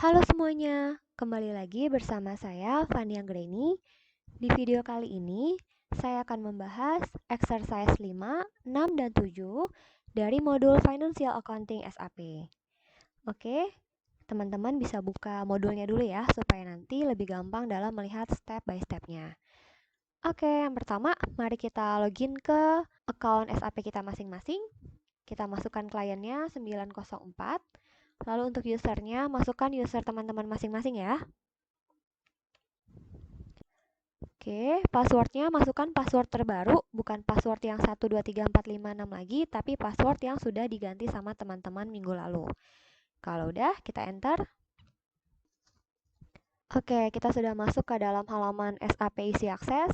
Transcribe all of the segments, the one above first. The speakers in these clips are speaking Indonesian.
Halo semuanya, kembali lagi bersama saya Fania Greni. Di video kali ini, saya akan membahas exercise 5, 6, dan 7 dari modul Financial Accounting SAP. Oke, teman-teman bisa buka modulnya dulu ya, supaya nanti lebih gampang dalam melihat step by step-nya. Oke, yang pertama, mari kita login ke account SAP kita masing-masing. Kita masukkan kliennya 904. Lalu untuk usernya, masukkan user teman-teman masing-masing ya. Oke, passwordnya masukkan password terbaru, bukan password yang 123456 lagi, tapi password yang sudah diganti sama teman-teman minggu lalu. Kalau udah, kita enter. Oke, kita sudah masuk ke dalam halaman SAP Easy Access.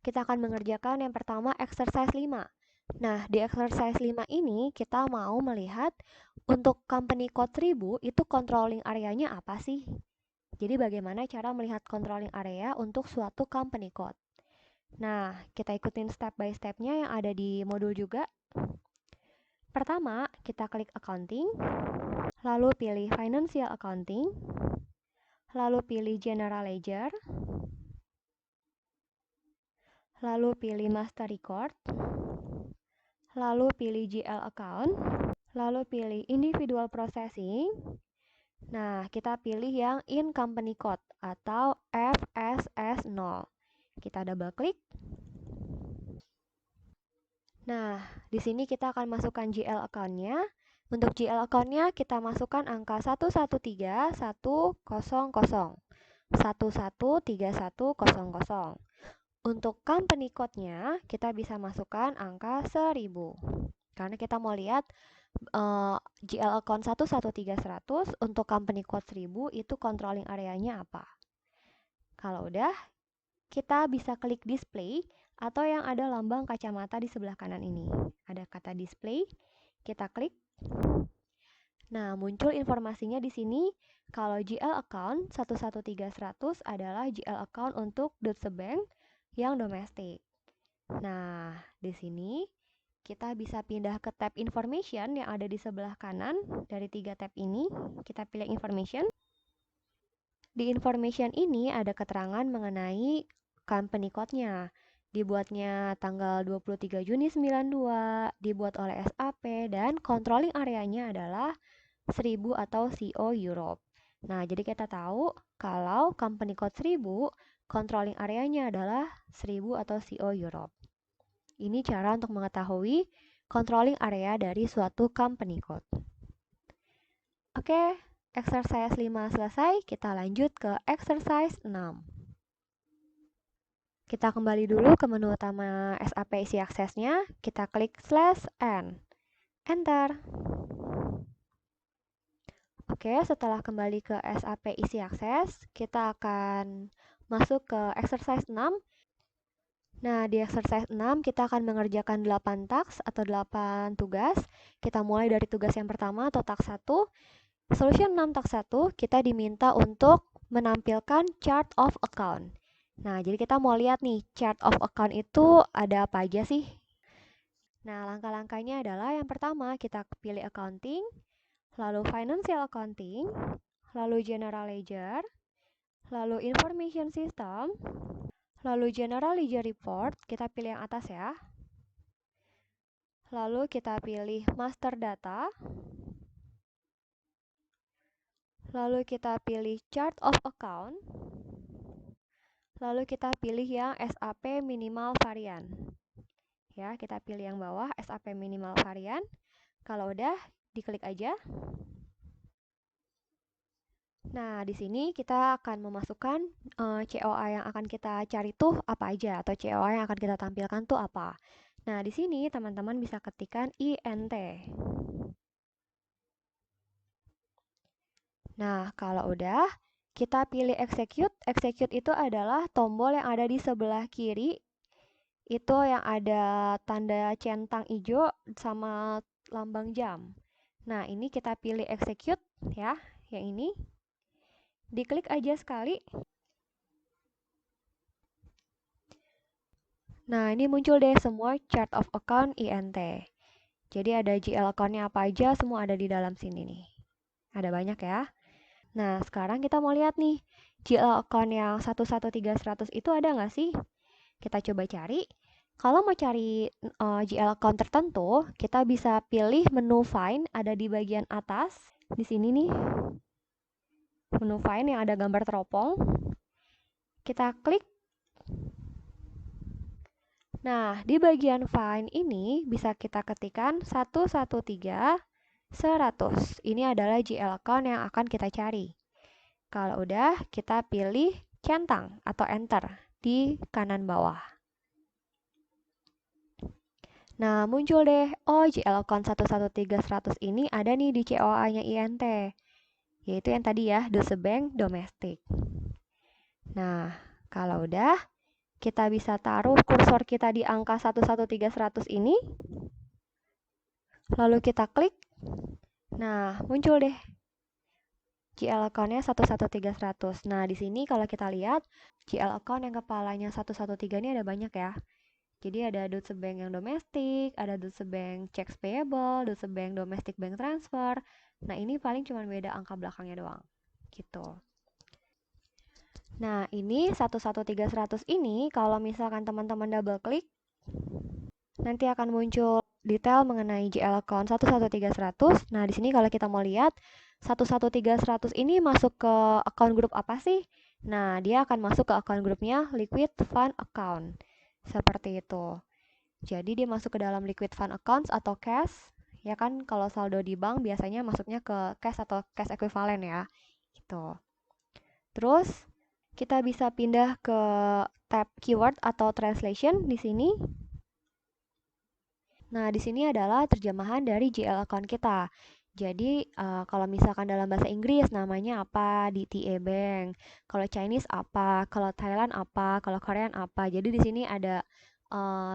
Kita akan mengerjakan yang pertama exercise 5. Nah, di exercise 5 ini kita mau melihat untuk company code 1000 itu controlling area-nya apa sih? Jadi bagaimana cara melihat controlling area untuk suatu company code. Nah, kita ikutin step by step-nya yang ada di modul juga. Pertama, kita klik accounting, lalu pilih financial accounting, lalu pilih general ledger, lalu pilih master record, lalu pilih GL account, lalu pilih individual processing. Nah, kita pilih yang in company code atau FSS0. Kita double klik. Nah, di sini kita akan masukkan GL account-nya. Untuk GL account-nya kita masukkan angka 113100 113100. Untuk company code-nya kita bisa masukkan angka 1000. Karena kita mau lihat GL account 113100 untuk company code 1000 itu controlling area-nya apa. Kalau udah, kita bisa klik display atau yang ada lambang kacamata di sebelah kanan ini. Ada kata display, kita klik. Nah, muncul informasinya di sini kalau GL account 113100 adalah GL account untuk Deutsche Bank yang domestik. Nah, di sini kita bisa pindah ke tab information yang ada di sebelah kanan dari 3 tab ini. Kita pilih information. Di information ini ada keterangan mengenai company code-nya. Dibuatnya tanggal 23 Juni 92, dibuat oleh SAP, dan controlling area-nya adalah 1000 atau CO Europe. Nah, jadi kita tahu kalau company code 1000, controlling area-nya adalah 1000 atau CO Europe. Ini cara untuk mengetahui controlling area dari suatu company code. Oke, exercise 5 selesai, kita lanjut ke exercise 6. Kita kembali dulu ke menu utama SAP Easy Access-nya, kita klik /n, enter. Oke, setelah kembali ke SAP Easy Access, kita akan masuk ke exercise 6. Nah, di exercise 6 kita akan mengerjakan 8 task atau 8 tugas. Kita mulai dari tugas yang pertama atau task 1. Solution 6 task 1, kita diminta untuk menampilkan chart of account. Nah, jadi kita mau lihat nih, chart of account itu ada apa aja sih? Nah, langkah-langkahnya adalah yang pertama, kita pilih accounting, lalu financial accounting, lalu general ledger, lalu information system, lalu general ledger report, kita pilih yang atas ya. Lalu kita pilih master data, lalu kita pilih chart of account, lalu kita pilih yang SAP minimal varian. Ya, kita pilih yang bawah SAP minimal varian. Kalau udah, diklik aja. Nah, di sini kita akan memasukkan COA yang akan kita cari tuh apa aja, atau COA yang akan kita tampilkan tuh apa. Nah, di sini teman-teman bisa ketikkan INT. Nah, kalau udah, kita pilih execute. Execute itu adalah tombol yang ada di sebelah kiri. Itu yang ada tanda centang hijau sama lambang jam. Nah, ini kita pilih execute ya, yang ini. Diklik aja sekali. Nah, ini muncul deh semua chart of account INT. Jadi ada GL account-nya apa aja, semua ada di dalam sini nih. Ada banyak ya. Nah, sekarang kita mau lihat nih, GL account yang 113100 itu ada nggak sih? Kita coba cari. Kalau mau cari GL account tertentu, kita bisa pilih menu Find, ada di bagian atas. Di sini nih, menu Find yang ada gambar teropong. Kita klik. Nah, di bagian Find ini bisa kita ketikkan 113.100. Ini adalah GL account yang akan kita cari. Kalau udah, kita pilih centang atau enter di kanan bawah. Nah, muncul deh, oh GL account 113100 ini ada nih di COA-nya INT, yaitu yang tadi ya, Deutsche Bank Domestik. Nah, kalau udah, kita bisa taruh kursor kita di angka 113100 ini, lalu kita klik. Nah, muncul deh GL account-nya 113100. Nah, di sini kalau kita lihat, GL account yang kepalanya 113 ini ada banyak ya. Jadi ada Deutsche Bank yang domestik, ada Deutsche Bank checks payable, Deutsche Bank domestic bank transfer. Nah, ini paling cuma beda angka belakangnya doang. Gitu. Nah, ini 113100 ini kalau misalkan teman-teman double klik, nanti akan muncul detail mengenai GL account 113100. Nah, di sini kalau kita mau lihat 113100 ini masuk ke account grup apa sih? Nah, dia akan masuk ke account grupnya Liquid Fund Account. Seperti itu. Jadi dia masuk ke dalam liquid fund accounts atau cash. Ya kan kalau saldo di bank biasanya masuknya ke cash atau cash equivalent ya. Gitu. Terus kita bisa pindah ke tab keyword atau translation di sini. Nah, di sini adalah terjemahan dari GL account kita. Jadi, kalau misalkan dalam bahasa Inggris namanya apa, DTA Bank. Kalau Chinese apa, kalau Thailand apa, kalau Korean apa. Jadi di sini ada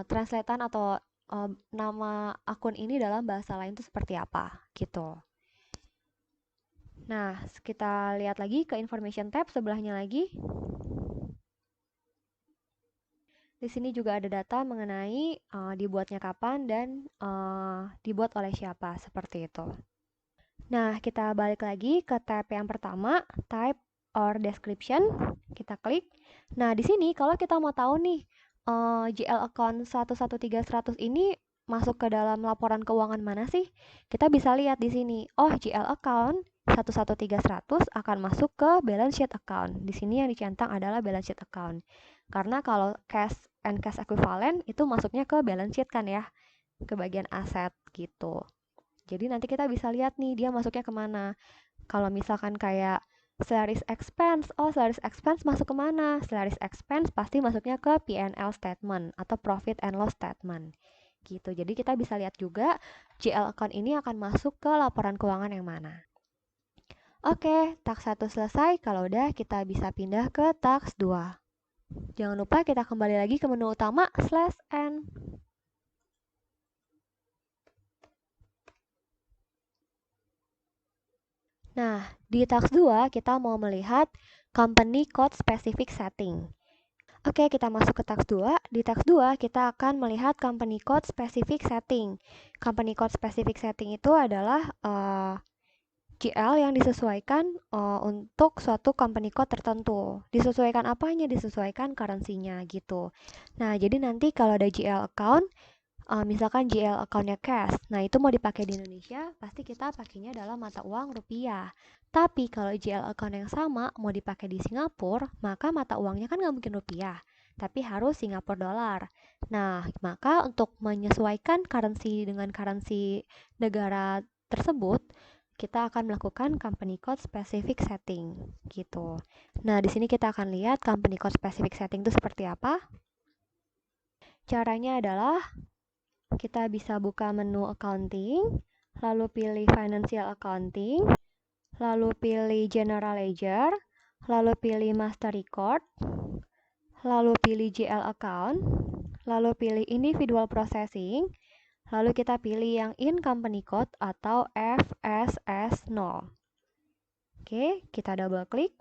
translatean atau nama akun ini dalam bahasa lain itu seperti apa, gitu. Nah, kita lihat lagi ke information tab sebelahnya lagi. Di sini juga ada data mengenai dibuatnya kapan dan dibuat oleh siapa, seperti itu. Nah, kita balik lagi ke tab yang pertama, type or description. Kita klik. Nah, di sini kalau kita mau tahu nih, GL account 113100 ini masuk ke dalam laporan keuangan mana sih? Kita bisa lihat di sini. Oh, GL account 113100 akan masuk ke balance sheet account. Di sini yang dicentang adalah balance sheet account. Karena kalau cash and cash equivalent itu masuknya ke balance sheet kan ya, ke bagian aset gitu. Jadi nanti kita bisa lihat nih dia masuknya kemana. Kalau misalkan kayak salaries expense, oh salaries expense masuk kemana? Salaries expense pasti masuknya ke P&L statement atau profit and loss statement. Gitu. Jadi kita bisa lihat juga GL account ini akan masuk ke laporan keuangan yang mana. Oke, tax 1 selesai. Kalau udah kita bisa pindah ke tax 2. Jangan lupa kita kembali lagi ke menu utama /N. Nah, di tax 2 kita mau melihat company code specific setting. Oke, kita masuk ke tax 2. Di tax 2 kita akan melihat company code specific setting. Company code specific setting itu adalah GL yang disesuaikan untuk suatu company code tertentu. Disesuaikan apanya? Disesuaikan currency-nya gitu. Nah, jadi nanti kalau ada GL account, misalkan GL account-nya cash, nah itu mau dipakai di Indonesia, pasti kita pakainya dalam mata uang rupiah. Tapi kalau GL account yang sama mau dipakai di Singapura, maka mata uangnya kan nggak mungkin rupiah, tapi harus Singapura dolar. Nah, maka untuk menyesuaikan currency dengan currency negara tersebut, kita akan melakukan company code specific setting gitu. Nah, di sini kita akan lihat company code specific setting itu seperti apa. Caranya adalah kita bisa buka menu accounting, lalu pilih financial accounting, lalu pilih general ledger, lalu pilih master record, lalu pilih GL account, lalu pilih individual processing, lalu kita pilih yang in company code atau FSS0. Oke, kita double klik.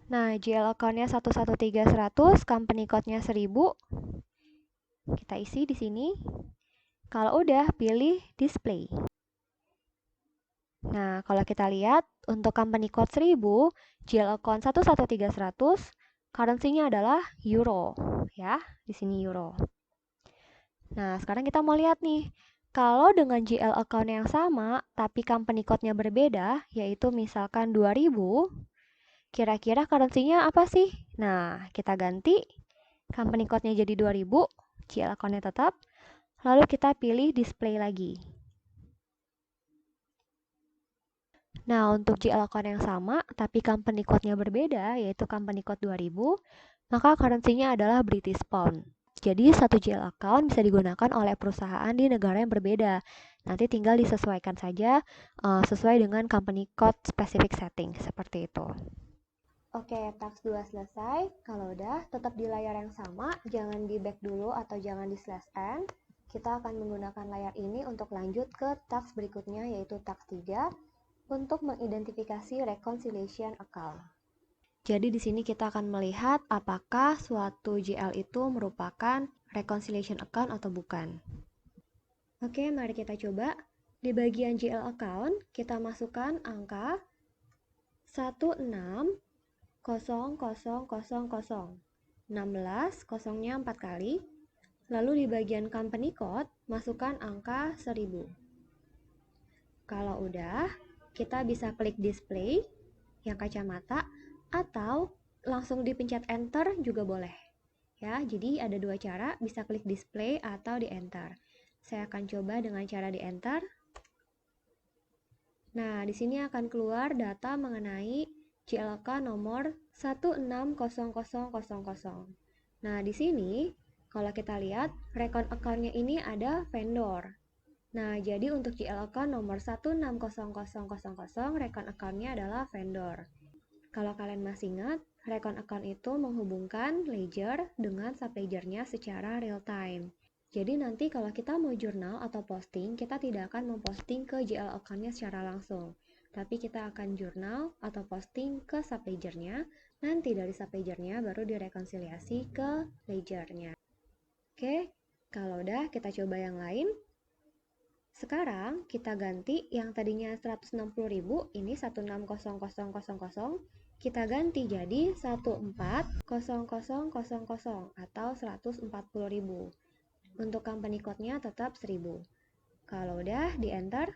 Nah, GL account-nya 113100, company code-nya 1000. Kita isi di sini. Kalau udah, pilih display. Nah, kalau kita lihat untuk company code 1000, GL account 113100, currency-nya adalah euro, ya. Di sini euro. Nah, sekarang kita mau lihat nih. Kalau dengan GL account yang sama, tapi company code-nya berbeda, yaitu misalkan 2000, kira-kira currency-nya apa sih? Nah, kita ganti company code-nya jadi 2000, GL account-nya tetap, lalu kita pilih display lagi. Nah, untuk GL account yang sama, tapi company code-nya berbeda, yaitu company code 2000, maka currency-nya adalah British Pound. Jadi, satu GL account bisa digunakan oleh perusahaan di negara yang berbeda. Nanti tinggal disesuaikan saja sesuai dengan company code specific setting, seperti itu. Oke, task 2 selesai. Kalau udah, tetap di layar yang sama, jangan di back dulu atau jangan di slash n. Kita akan menggunakan layar ini untuk lanjut ke task berikutnya, yaitu task 3, untuk mengidentifikasi reconciliation account. Jadi di sini kita akan melihat apakah suatu GL itu merupakan reconciliation account atau bukan. Oke, mari kita coba. Di bagian GL account, kita masukkan angka 160000. 16, kosongnya 4 kali. Lalu di bagian company code, masukkan angka 1000. Kalau udah, kita bisa klik display yang kacamata atau langsung dipencet enter juga boleh. Ya, jadi ada dua cara, bisa klik display atau di enter. Saya akan coba dengan cara di enter. Nah, di sini akan keluar data mengenai GLK nomor 160000. Nah, di sini kalau kita lihat record account-nya ini ada vendor. Nah, jadi untuk GLK nomor 160000, record account-nya adalah vendor. Kalau kalian masih ingat, record account itu menghubungkan ledger dengan subledger-nya secara real time. Jadi nanti kalau kita mau jurnal atau posting, kita tidak akan memposting ke GL account-nya secara langsung. Tapi kita akan jurnal atau posting ke subledger-nya, nanti dari subledger-nya baru direkonsiliasi ke ledger-nya. Oke, kalau udah kita coba yang lain. Sekarang kita ganti yang tadinya 160.000, ini 160000, kita ganti jadi 140000 atau 140.000. Untuk company code-nya tetap 1000. Kalau udah di enter.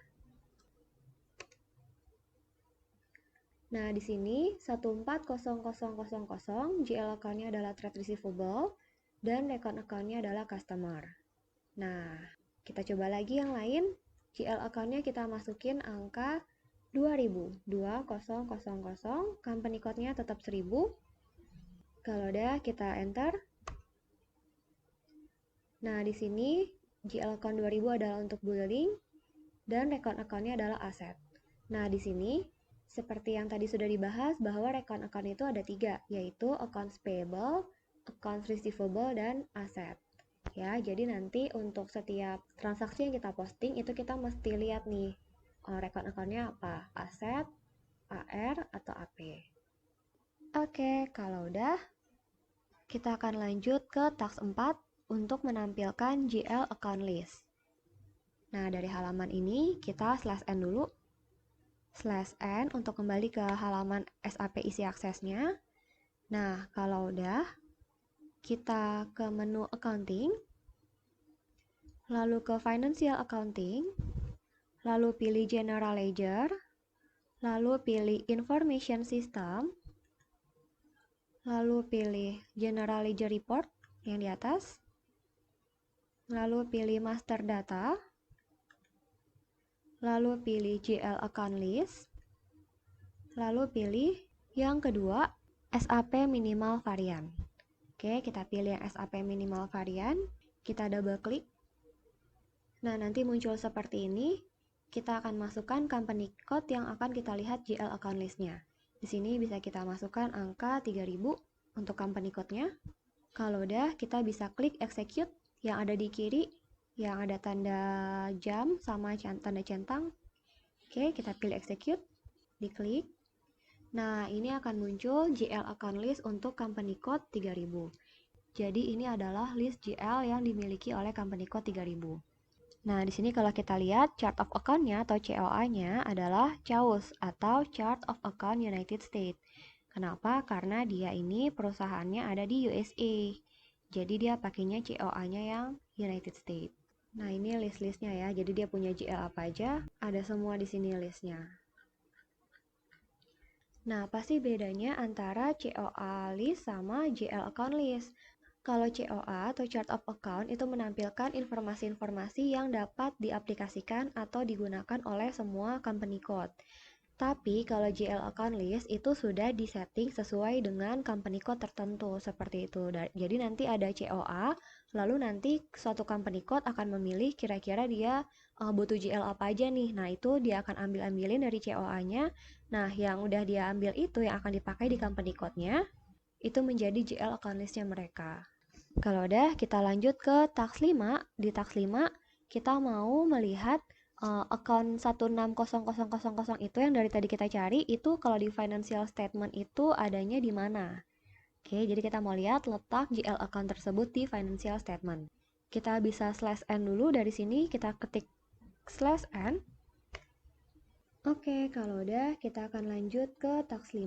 Nah, di sini 140000, GL account-nya adalah trade receivable dan record account-nya adalah customer. Nah, kita coba lagi yang lain. GL account-nya kita masukin angka 2000, 2000, company code-nya tetap 1000. Kalau udah kita enter. Nah, di sini GL account 2000 adalah untuk billing dan record account-nya adalah aset. Nah, di sini seperti yang tadi sudah dibahas bahwa record account itu ada 3, yaitu accounts payable, accounts receivable, dan aset. Ya, jadi nanti untuk setiap transaksi yang kita posting itu kita mesti lihat nih record account-nya apa, aset, AR, atau AP. Oke, kalau udah kita akan lanjut ke task 4 untuk menampilkan GL account list. Nah, dari halaman ini kita slash n dulu. Slash n untuk kembali ke halaman SAP isi aksesnya. Nah, kalau udah kita ke menu accounting, lalu ke financial accounting, lalu pilih general ledger, lalu pilih information system, lalu pilih general ledger report yang di atas, lalu pilih master data, lalu pilih GL account list, lalu pilih yang kedua SAP minimal varian. Oke, kita pilih yang SAP minimal varian, kita double klik. Nah, nanti muncul seperti ini. Kita akan masukkan company code yang akan kita lihat GL account list-nya. Di sini bisa kita masukkan angka 3000 untuk company code-nya. Kalau udah, kita bisa klik execute yang ada di kiri, yang ada tanda jam sama tanda centang. Oke, kita pilih execute, diklik. Nah, ini akan muncul GL account list untuk company code 3000. Jadi ini adalah list GL yang dimiliki oleh company code 3000. Nah, di sini kalau kita lihat chart of account-nya atau COA-nya adalah CAUS atau Chart of Account United States. Kenapa? Karena dia ini perusahaannya ada di USA. Jadi dia pakainya COA-nya yang United States. Nah, ini list-listnya ya. Jadi dia punya GL apa aja, ada semua di sini listnya. Nah, pasti bedanya antara COA list sama GL account list. Kalau COA atau Chart of Account itu menampilkan informasi-informasi yang dapat diaplikasikan atau digunakan oleh semua company code. Tapi kalau GL account list itu sudah disetting sesuai dengan company code tertentu seperti itu. Jadi nanti ada COA, lalu nanti suatu company code akan memilih kira-kira dia butuh GL apa aja nih. Nah, itu dia akan ambil-ambilin dari COA-nya. Nah, yang udah dia ambil itu yang akan dipakai di company code-nya itu menjadi GL account list-nya mereka. Kalau udah, kita lanjut ke tax 5. Di tax 5, kita mau melihat account 160000 itu yang dari tadi kita cari, itu kalau di financial statement itu adanya di mana. Oke, jadi kita mau lihat letak GL account tersebut di financial statement. Kita bisa slash n dulu dari sini, kita ketik slash n. Oke, kalau udah, kita akan lanjut ke tax 5.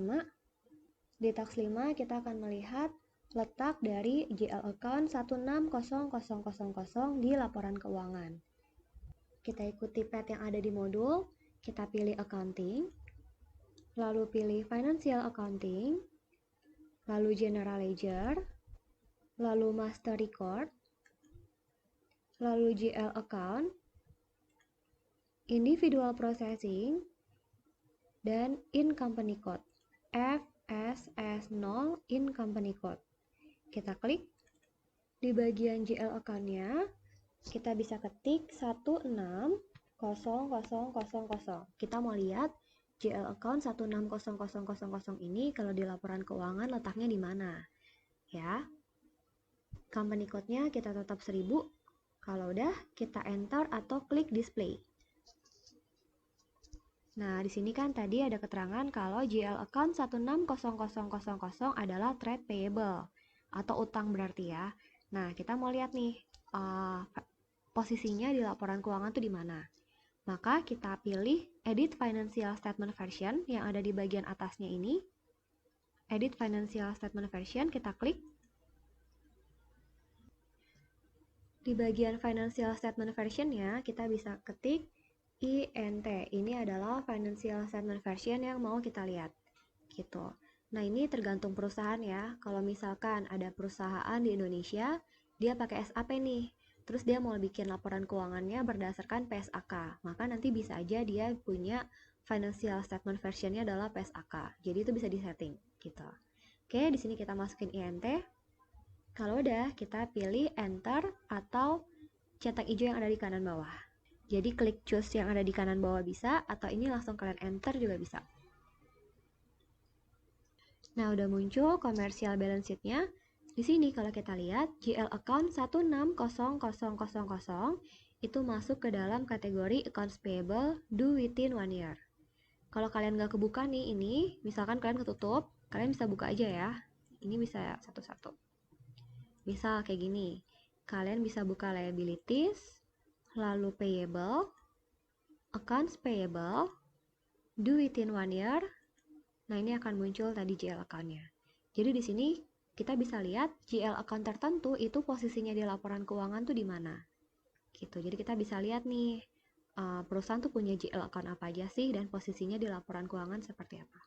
Di tax 5, kita akan melihat letak dari GL account 160000 di laporan keuangan. Kita ikuti path yang ada di modul, kita pilih accounting, lalu pilih financial accounting, lalu general ledger, lalu master record, lalu GL account, individual processing, dan in company code, FSS0 in company code. Kita klik, di bagian GL account-nya, kita bisa ketik 160000. Kita mau lihat GL account 160000 ini kalau di laporan keuangan letaknya di mana. Ya. Company code-nya kita tetap 1000. Kalau udah, kita enter atau klik display. Nah, di sini kan tadi ada keterangan kalau GL account 160000 adalah trade payable atau utang berarti ya. Nah, kita mau lihat nih posisinya di laporan keuangan tuh di mana. Maka kita pilih Edit Financial Statement Version yang ada di bagian atasnya ini. Edit Financial Statement Version, kita klik. Di bagian Financial Statement Version-nya, kita bisa ketik INT. Ini adalah Financial Statement Version yang mau kita lihat. Gitu. Nah, ini tergantung perusahaan ya. Kalau misalkan ada perusahaan di Indonesia, dia pakai SAP nih. Terus dia mau bikin laporan keuangannya berdasarkan PSAK. Maka nanti bisa aja dia punya Financial Statement Version-nya adalah PSAK. Jadi itu bisa disetting gitu. Oke, di sini kita masukin INT. Kalau udah, kita pilih Enter atau cetak hijau yang ada di kanan bawah. Jadi klik choose yang ada di kanan bawah bisa, atau ini langsung kalian enter juga bisa. Nah, udah muncul commercial balance sheet-nya. Di sini kalau kita lihat, GL account 160000 itu masuk ke dalam kategori accounts payable due within 1 year. Kalau kalian nggak kebuka nih ini, misalkan kalian ketutup, kalian bisa buka aja ya. Ini bisa satu-satu. Misal kayak gini, kalian bisa buka liabilities, lalu payable, accounts payable, due within 1 year. Nah, ini akan muncul tadi GL account-nya. Jadi di sini kita bisa lihat GL account tertentu itu posisinya di laporan keuangan tuh di mana. Gitu. Jadi kita bisa lihat nih perusahaan tuh punya GL account apa aja sih dan posisinya di laporan keuangan seperti apa.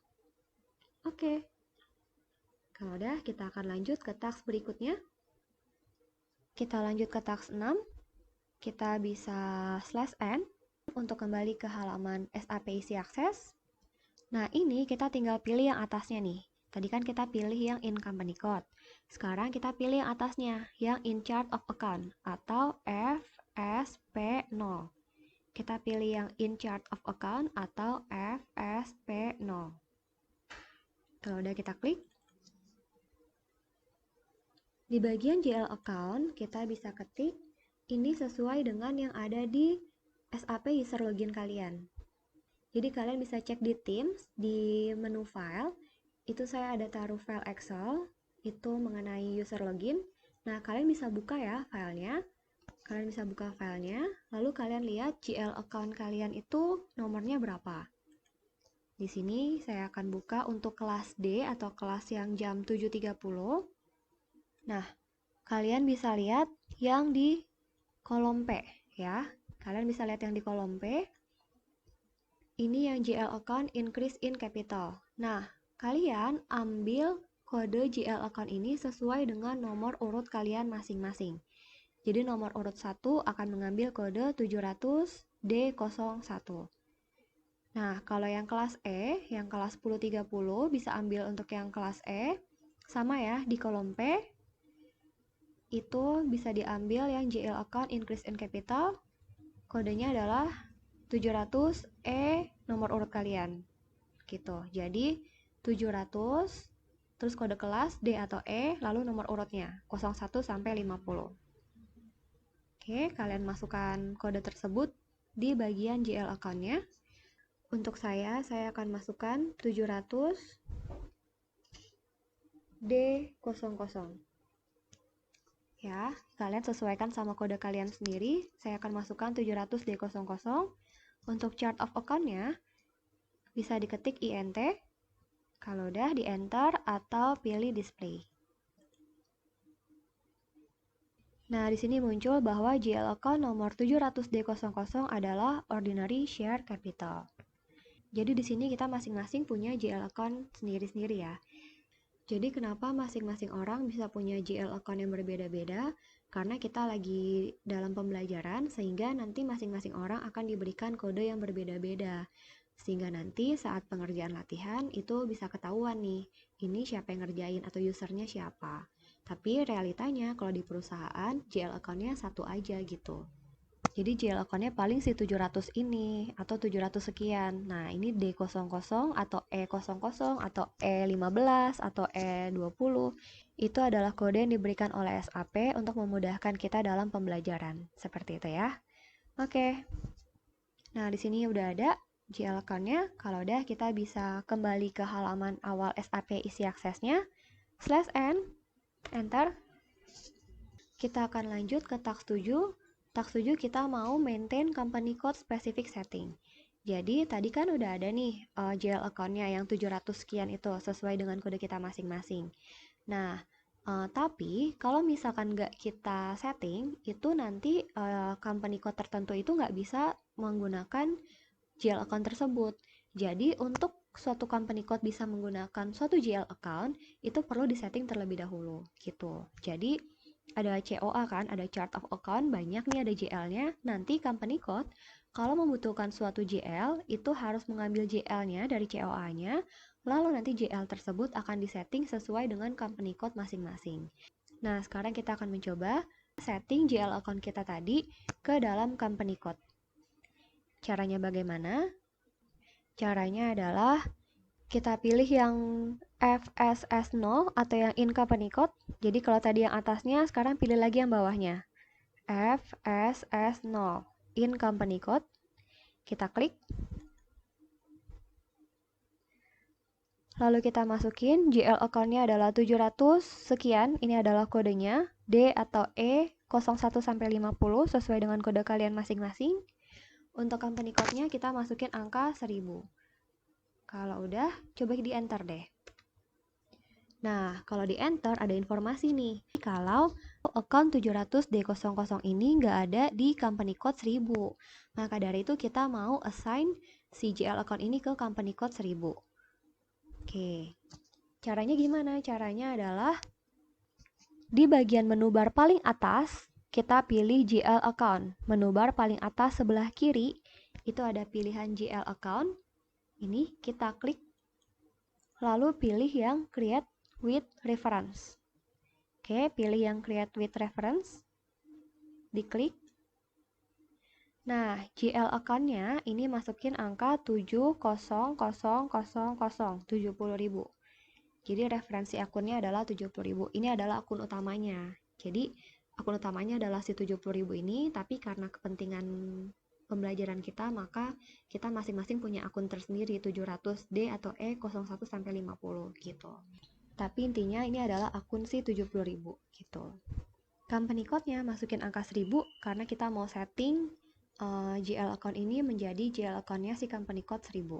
Oke. Kalau udah, kita akan lanjut ke task berikutnya. Kita lanjut ke task 6. Kita bisa /n untuk kembali ke halaman SAP Easy Access. Nah, ini kita tinggal pilih yang atasnya nih. Tadi kan kita pilih yang in company code. Sekarang kita pilih yang atasnya, yang in chart of account atau FSP0. Kita pilih yang in chart of account atau FSP0. Kalau udah kita klik. Di bagian GL account, kita bisa ketik ini sesuai dengan yang ada di SAP user login kalian. Jadi kalian bisa cek di Teams, di menu file, itu saya ada taruh file Excel, itu mengenai user login. Nah, kalian bisa buka ya filenya. Kalian bisa buka filenya, lalu kalian lihat GL account kalian itu nomornya berapa. Di sini saya akan buka untuk kelas D atau kelas yang jam 7.30. Nah, kalian bisa lihat yang di kolom P ya. Kalian bisa lihat yang di kolom P. Ini yang GL account increase in capital. Nah, kalian ambil kode GL account ini sesuai dengan nomor urut kalian masing-masing. Jadi nomor urut 1 akan mengambil kode 700D01. Nah, kalau yang kelas E, yang kelas 1030 bisa ambil untuk yang kelas E. Sama ya, di kolom P itu bisa diambil yang GL account increase in capital. Kodenya adalah 700E nomor urut kalian. Gitu. Jadi 700 terus kode kelas D atau E lalu nomor urutnya 01 sampai 50. Oke, kalian masukkan kode tersebut di bagian GL account-nya. Untuk saya akan masukkan 700 D00. Ya, kalian sesuaikan sama kode kalian sendiri. Saya akan masukkan 700 D00. Untuk chart of account-nya bisa diketik INT. Kalau udah di enter atau pilih display. Nah, di sini muncul bahwa GL account nomor 700D00 adalah ordinary share capital. Jadi di sini kita masing-masing punya GL account sendiri-sendiri ya. Jadi kenapa masing-masing orang bisa punya GL account yang berbeda-beda? Karena kita lagi dalam pembelajaran sehingga nanti masing-masing orang akan diberikan kode yang berbeda-beda. Sehingga nanti saat pengerjaan latihan itu bisa ketahuan nih, ini siapa yang ngerjain atau usernya siapa. Tapi realitanya kalau di perusahaan GL account-nya satu aja gitu. Jadi GL account-nya paling si 700 ini atau 700 sekian. Nah, ini D00 atau E00 atau E15 atau E20. Itu adalah kode yang diberikan oleh SAP untuk memudahkan kita dalam pembelajaran. Seperti itu ya. Oke. Nah, di sini udah ada GL account-nya. Kalau udah kita bisa kembali ke halaman awal SAP isi aksesnya. /N, enter. Kita akan lanjut ke task 7. Task 7 kita mau maintain company code specific setting. Jadi tadi kan udah ada nih GL account-nya yang 700 sekian itu sesuai dengan kode kita masing-masing. Nah, tapi kalau misalkan nggak kita setting, itu nanti company code tertentu itu nggak bisa menggunakan GL account tersebut. Jadi untuk suatu company code bisa menggunakan suatu GL account, itu perlu disetting terlebih dahulu gitu. Jadi ada COA kan, ada chart of account, banyak nih ada GL-nya. Nanti company code kalau membutuhkan suatu GL itu harus mengambil GL-nya dari COA-nya, lalu nanti GL tersebut akan disetting sesuai dengan company code masing-masing. Nah, sekarang kita akan mencoba setting GL account kita tadi ke dalam company code. Caranya bagaimana? Caranya adalah kita pilih yang FSS0 atau yang in company code. Jadi kalau tadi yang atasnya, sekarang pilih lagi yang bawahnya. FSS0 in company code. Kita klik. Lalu kita masukin GL account-nya adalah 700 sekian. Ini adalah kodenya. D atau E01 sampai 50 sesuai dengan kode kalian masing-masing. Untuk company code-nya kita masukin angka 1000. Kalau udah, coba di enter deh. Nah, kalau di enter ada informasi nih. Kalau account 700D00 ini nggak ada di company code 1000. Maka dari itu kita mau assign si GL account ini ke company code 1000. Oke. Caranya gimana? Caranya adalah di bagian menu bar paling atas, kita pilih GL account. Menu bar paling atas sebelah kiri, itu ada pilihan GL account. Ini kita klik, lalu pilih yang create with reference. Oke, pilih yang create with reference. Diklik. Nah, GL account-nya ini masukin angka 70000, 70.000. Jadi referensi akunnya adalah 70.000. Ini adalah akun utamanya. Jadi akun utamanya adalah si 70.000 ini, tapi karena kepentingan pembelajaran kita, maka kita masing-masing punya akun tersendiri 700D atau E01 sampai 50 gitu. Tapi intinya ini adalah akun si 70.000 gitu. Company code-nya masukin angka 1000 karena kita mau setting GL account ini menjadi GL account-nya si company code 1000.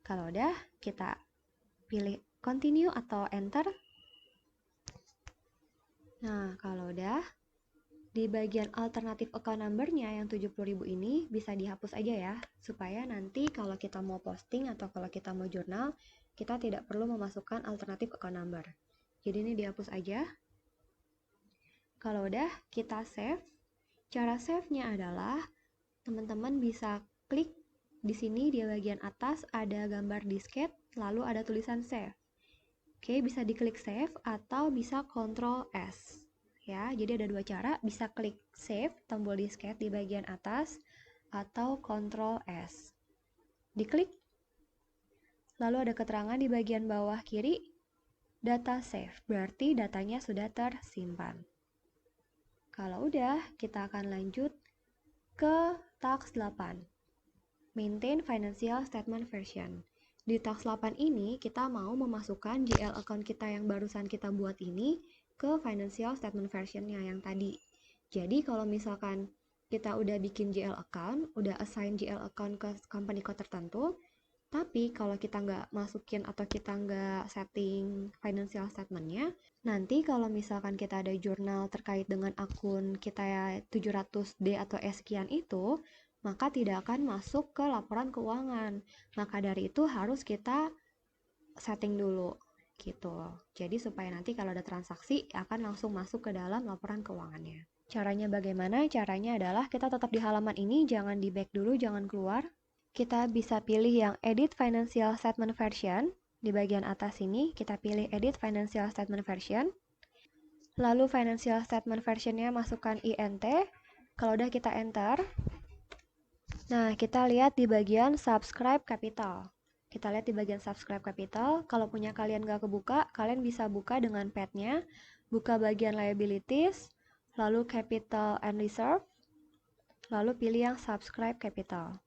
Kalau udah, kita pilih continue atau enter. Nah, kalau udah, di bagian alternatif account number-nya yang 70.000 ini bisa dihapus aja ya, supaya nanti kalau kita mau posting atau kalau kita mau jurnal, kita tidak perlu memasukkan alternatif account number. Jadi ini dihapus aja. Kalau udah, kita save. Cara save-nya adalah teman-teman bisa klik di sini di bagian atas ada gambar disket, lalu ada tulisan save. Oke, bisa diklik save atau bisa Ctrl S. Ya, jadi ada dua cara, bisa klik save tombol disket di bagian atas atau Ctrl S. Diklik. Lalu ada keterangan di bagian bawah kiri, data save, berarti datanya sudah tersimpan. Kalau udah, kita akan lanjut ke task 8. Maintain Financial Statement Version. Di task 8 ini, kita mau memasukkan GL account kita yang barusan kita buat ini ke Financial Statement Version-nya yang tadi. Jadi, kalau misalkan kita udah bikin GL account, udah assign GL account ke company code tertentu, tapi kalau kita nggak masukin atau kita nggak setting financial statement-nya, nanti kalau misalkan kita ada jurnal terkait dengan akun kita ya 700D atau sekian itu, maka tidak akan masuk ke laporan keuangan. Maka dari itu harus kita setting dulu gitu. Jadi supaya nanti kalau ada transaksi akan langsung masuk ke dalam laporan keuangannya. Caranya bagaimana? Caranya adalah kita tetap di halaman ini, jangan di back dulu, jangan keluar. Kita bisa pilih yang Edit Financial Statement Version. Di bagian atas ini, kita pilih Edit Financial Statement Version. Lalu Financial Statement Version-nya masukkan INT. Kalau udah kita enter. Nah, kita lihat di bagian Subscribe Capital. Kita lihat di bagian Subscribe Capital. Kalau punya kalian nggak kebuka, kalian bisa buka dengan pad-nya. Buka bagian Liabilities, lalu Capital and Reserve, lalu pilih yang Subscribe Capital.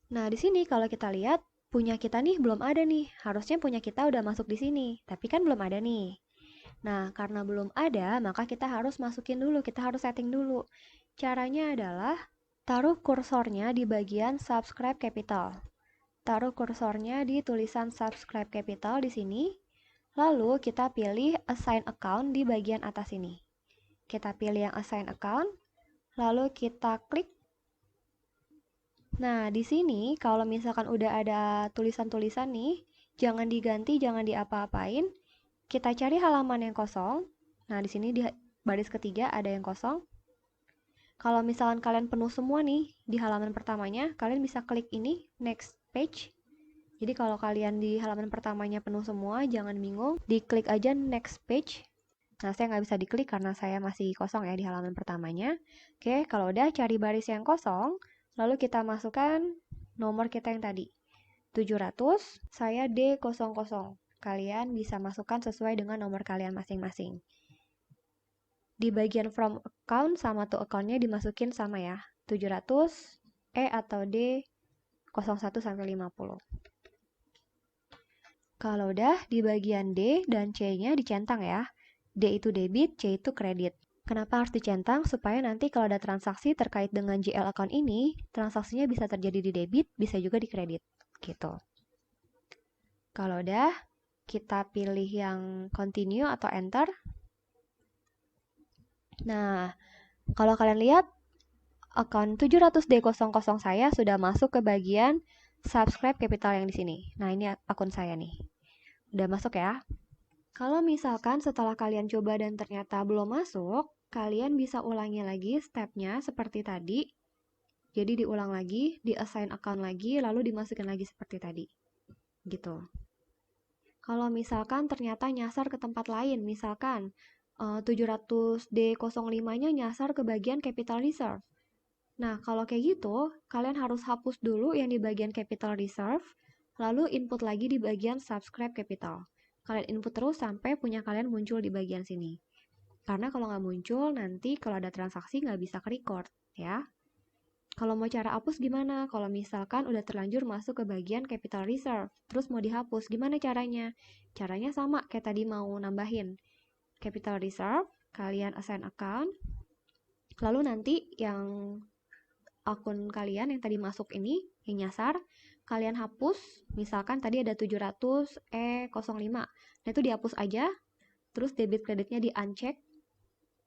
Nah, di sini kalau kita lihat, punya kita nih belum ada nih. Harusnya punya kita udah masuk di sini, tapi kan belum ada nih. Nah, karena belum ada, maka kita harus masukin dulu, kita harus setting dulu. Caranya adalah taruh kursornya di bagian Subscribe Capital. Taruh kursornya di tulisan Subscribe Capital di sini. Lalu kita pilih Assign Account di bagian atas ini. Kita pilih yang Assign Account, lalu kita klik. Nah, di sini kalau misalkan udah ada tulisan-tulisan nih, jangan diganti, jangan diapa-apain. Kita cari halaman yang kosong. Nah, di sini di baris ketiga ada yang kosong. Kalau misalkan kalian penuh semua nih di halaman pertamanya, kalian bisa klik ini, next page. Jadi kalau kalian di halaman pertamanya penuh semua, jangan bingung, diklik aja next page. Nah, saya nggak bisa diklik karena saya masih kosong ya di halaman pertamanya. Oke, kalau udah cari baris yang kosong, lalu kita masukkan nomor kita yang tadi. 700, saya D00. Kalian bisa masukkan sesuai dengan nomor kalian masing-masing. Di bagian from account sama to account-nya dimasukin sama ya. 700, E atau D 01 sampai 50. Kalau udah di bagian D dan C-nya dicentang ya. D itu debit, C itu kredit. Kenapa harus dicentang? Supaya nanti kalau ada transaksi terkait dengan GL account ini, transaksinya bisa terjadi di debit, bisa juga di kredit. Gitu. Kalau udah, kita pilih yang continue atau enter. Nah, kalau kalian lihat, account 700D00 saya sudah masuk ke bagian subscribe capital yang di sini. Nah, ini akun saya nih. Udah masuk ya. Kalau misalkan setelah kalian coba dan ternyata belum masuk, kalian bisa ulangi lagi stepnya seperti tadi. Jadi diulang lagi, di assign account lagi, lalu dimasukin lagi seperti tadi. Gitu. Kalau misalkan ternyata nyasar ke tempat lain, misalkan 700D05-nya nyasar ke bagian capital reserve. Nah, kalau kayak gitu, kalian harus hapus dulu yang di bagian capital reserve, lalu input lagi di bagian subscribe capital. Kalian input terus sampai punya kalian muncul di bagian sini. Karena kalau nggak muncul, nanti kalau ada transaksi nggak bisa ke-record, ya. Kalau mau cara hapus gimana? Kalau misalkan udah terlanjur masuk ke bagian capital reserve, terus mau dihapus, gimana caranya? Caranya sama kayak tadi mau nambahin. Capital reserve, kalian assign account, lalu nanti yang akun kalian yang tadi masuk ini, yang nyasar, kalian hapus, misalkan tadi ada 700E05, nah itu dihapus aja, terus debit kreditnya di uncheck,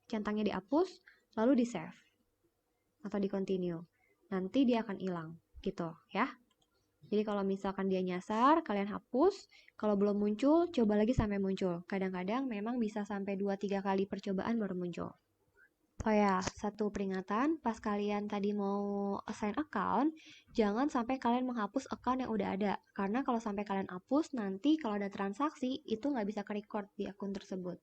centangnya dihapus, lalu di save, atau di continue, nanti dia akan hilang, gitu ya. Jadi kalau misalkan dia nyasar, kalian hapus. Kalau belum muncul, coba lagi sampai muncul. Kadang-kadang memang bisa sampai 2-3 kali percobaan baru muncul. Oh ya, satu peringatan, pas kalian tadi mau assign account, jangan sampai kalian menghapus account yang udah ada. Karena kalau sampai kalian hapus, nanti kalau ada transaksi, itu nggak bisa ke-record di akun tersebut.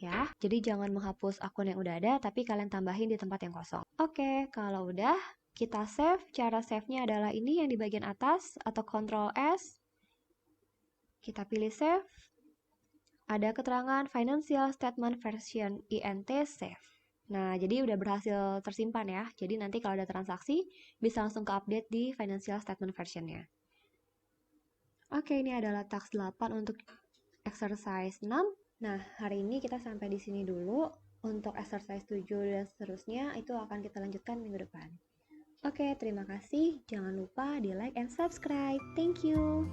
Ya, jadi jangan menghapus akun yang udah ada, tapi kalian tambahin di tempat yang kosong. Oke, kalau udah, kita save. Cara save-nya adalah ini yang di bagian atas atau Ctrl S. Kita pilih save. Ada keterangan Financial Statement Version INT Save. Nah, jadi udah berhasil tersimpan ya. Jadi nanti kalau ada transaksi, bisa langsung ke-update di Financial Statement Version-nya. Oke, ini adalah task 8 untuk exercise 6. Nah, hari ini kita sampai di sini dulu. Untuk exercise 7 dan seterusnya, itu akan kita lanjutkan minggu depan. Oke, terima kasih. Jangan lupa di like and subscribe. Thank you.